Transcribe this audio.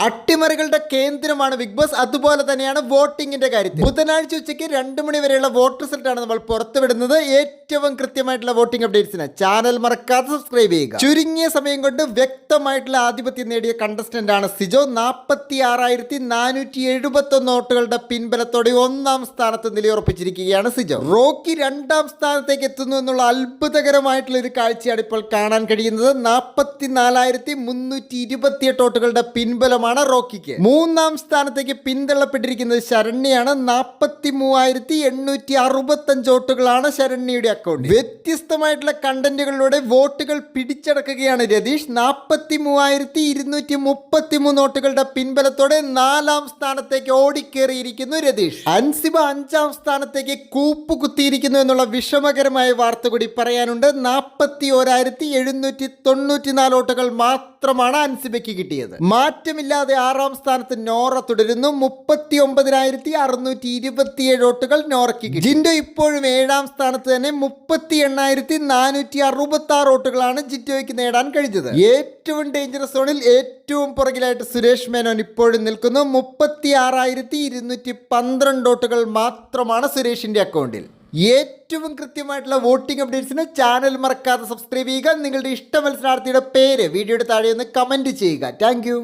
അട്ടിമറികളുടെ കേന്ദ്രമാണ് big boss. അതുപോലെ തന്നെയാണ് വോട്ടിംഗിന്റെ കാര്യത്തിൽ. ബുധനാഴ്ച ഉച്ചയ്ക്ക് 2 മണി വരെയുള്ള വോട്ട് റിസൾട്ടാണ് നമ്മൾ പുറത്തുവിടുന്നത്. ഏറ്റവും കൃത്യമായിട്ടുള്ള വോട്ടിംഗ് അപ്ഡേറ്റ്സിന് ചാനൽ മറക്കാതെ സബ്സ്ക്രൈബ് ചെയ്യുക. ചുരുങ്ങിയ സമയം കൊണ്ട് വ്യക്തമായിട്ടുള്ള ആധിപത്യം നേടിയ കണ്ടസ്റ്റന്റ് ആണ് സിജോ. 46,471 വോട്ടുകളുടെ പിൻബലത്തോടെ 1-ാം സ്ഥാനത്ത് നിലയുറപ്പിച്ചിരിക്കുകയാണ് സിജോ. റോക്കി 2-ാം സ്ഥാനത്തേക്ക് എത്തുന്നു എന്നുള്ള അത്ഭുതകരമായിട്ടുള്ള ഒരു കാഴ്ചയാണ് ഇപ്പോൾ കാണാൻ കഴിയുന്നത്. 44,328 വോട്ടുകളുടെ പിൻബലമാണ് റോക്കിക്ക്. 3-ാം സ്ഥാനത്തേക്ക് പിന്തള്ളപ്പെട്ടിരിക്കുന്നത് ശരണ്യാണ്. 43,865 വോട്ടുകളാണ് ശരണ്യയുടെ അക്കൗണ്ട്. വ്യത്യസ്തമായിട്ടുള്ള കണ്ടന്റുകളിലൂടെ വോട്ടുകൾ പിടിച്ചടക്കുകയാണ് രതീഷ്. 43,233 വോട്ടുകളുടെ പിൻബലത്തോടെ 4-ാം സ്ഥാനത്തേക്ക് ഓടിക്കേറിയിരിക്കുന്നു രതീഷ്. അൻസിബ 5-ാം സ്ഥാനത്തേക്ക് കൂപ്പുകുത്തിയിരിക്കുന്നു എന്നുള്ള വിഷമകരമായ വാർത്ത കൂടി പറയാനുണ്ട്. 41,794 വോട്ടുകൾ മാത്രമാണ് അൻസിബയ്ക്ക് കിട്ടിയത്. മാറ്റമില്ലാതെ 6-ാം സ്ഥാനത്ത് നോറ തുടരുന്നു. 39,627 വോട്ടുകൾ നോറയ്ക്ക് കിട്ടി. ജിൻഡോ ഇപ്പോഴും 7-ാം സ്ഥാനത്ത് തന്നെ. 38,466 വോട്ടുകളാണ് ജിൻഡോയ്ക്ക് നേടാൻ കഴിഞ്ഞത്. ഏറ്റവും ഡേഞ്ചറസ് സോണിൽ ഏറ്റവും പുറകിലായിട്ട് സുരേഷ് മേനോൻ ഇപ്പോഴും നിൽക്കുന്നു. 36,212 വോട്ടുകൾ മാത്രമാണ് സുരേഷിന്റെ അക്കൗണ്ടിൽ. ഏറ്റവും കൃത്യമായിട്ടുള്ള വോട്ടിംഗ് അപ്ഡേറ്റ്സിന് ചാനൽ മറക്കാതെ സബ്സ്ക്രൈബ് ചെയ്യുക. നിങ്ങളുടെ ഇഷ്ട മത്സരാർത്ഥിയുടെ പേര് വീഡിയോയുടെ താഴെ ഒന്ന് കമന്റ് ചെയ്യുക. താങ്ക്